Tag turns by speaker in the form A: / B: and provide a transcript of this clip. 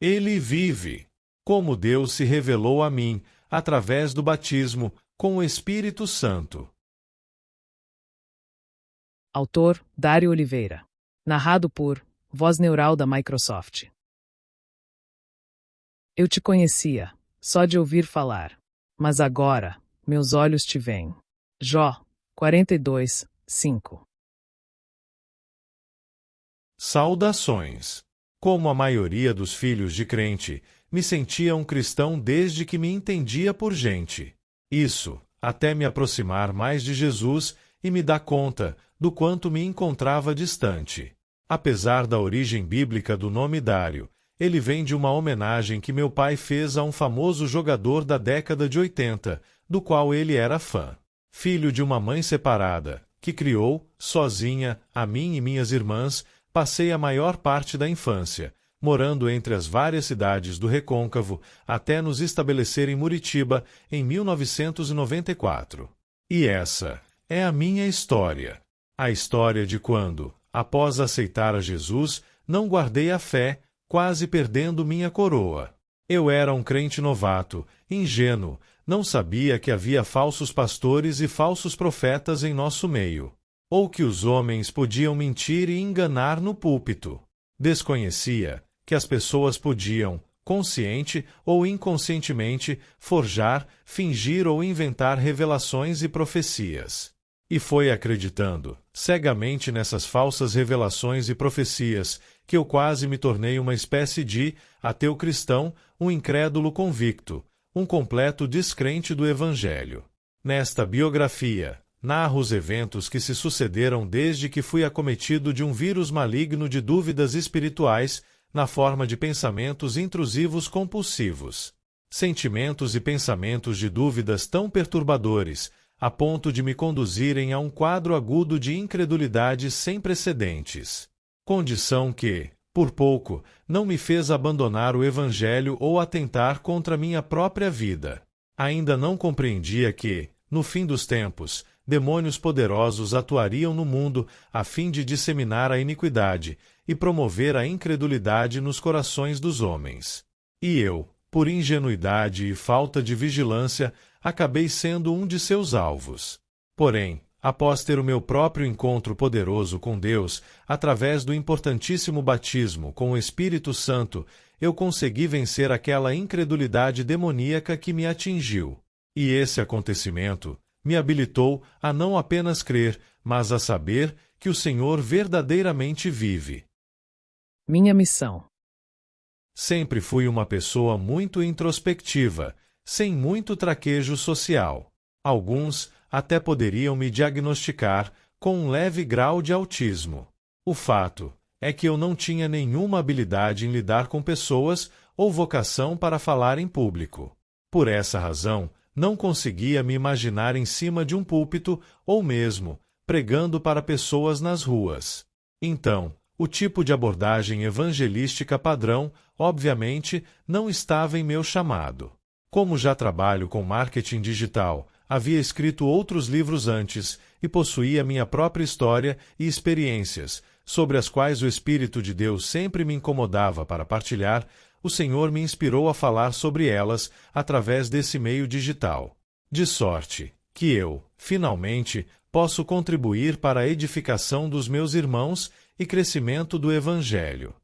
A: Ele vive. Como Deus se revelou a mim, através do batismo, com o Espírito Santo.
B: Autor, Dário Oliveira. Narrado por Voz Neural da Microsoft. Eu te conhecia, só de ouvir falar. Mas agora, meus olhos te veem. Jó, 42, 5.
A: Saudações. Como a maioria dos filhos de crente, me sentia um cristão desde que me entendia por gente. Isso, até me aproximar mais de Jesus e me dar conta do quanto me encontrava distante. Apesar da origem bíblica do nome Dário, ele vem de uma homenagem que meu pai fez a um famoso jogador da década de 80, do qual ele era fã. Filho de uma mãe separada, que criou, sozinha, a mim e minhas irmãs, passei a maior parte da infância, morando entre as várias cidades do Recôncavo, até nos estabelecer em Muritiba, em 1994. E essa é a minha história. A história de quando, após aceitar a Jesus, não guardei a fé, quase perdendo minha coroa. Eu era um crente novato, ingênuo, não sabia que havia falsos pastores e falsos profetas em nosso meio, ou que os homens podiam mentir e enganar no púlpito. Desconhecia que as pessoas podiam, consciente ou inconscientemente, forjar, fingir ou inventar revelações e profecias. E foi acreditando cegamente nessas falsas revelações e profecias que eu quase me tornei uma espécie de ateu cristão, um incrédulo convicto, um completo descrente do Evangelho. Nesta biografia, narro os eventos que se sucederam desde que fui acometido de um vírus maligno de dúvidas espirituais na forma de pensamentos intrusivos compulsivos. Sentimentos e pensamentos de dúvidas tão perturbadores, a ponto de me conduzirem a um quadro agudo de incredulidade sem precedentes. Condição que, por pouco, não me fez abandonar o Evangelho ou atentar contra minha própria vida. Ainda não compreendia que, no fim dos tempos, demônios poderosos atuariam no mundo a fim de disseminar a iniquidade e promover a incredulidade nos corações dos homens. E eu, por ingenuidade e falta de vigilância, acabei sendo um de seus alvos. Porém, após ter o meu próprio encontro poderoso com Deus, através do importantíssimo batismo com o Espírito Santo, eu consegui vencer aquela incredulidade demoníaca que me atingiu. E esse acontecimento me habilitou a não apenas crer, mas a saber que o Senhor verdadeiramente vive.
B: Minha missão.
A: Sempre fui uma pessoa muito introspectiva, sem muito traquejo social. Alguns até poderiam me diagnosticar com um leve grau de autismo. O fato é que eu não tinha nenhuma habilidade em lidar com pessoas ou vocação para falar em público. Por essa razão, não conseguia me imaginar em cima de um púlpito ou mesmo pregando para pessoas nas ruas. Então, o tipo de abordagem evangelística padrão, obviamente, não estava em meu chamado. Como já trabalho com marketing digital, havia escrito outros livros antes e possuía minha própria história e experiências, sobre as quais o Espírito de Deus sempre me incomodava para partilhar, o Senhor me inspirou a falar sobre elas através desse meio digital. De sorte que eu, finalmente, posso contribuir para a edificação dos meus irmãos e crescimento do Evangelho.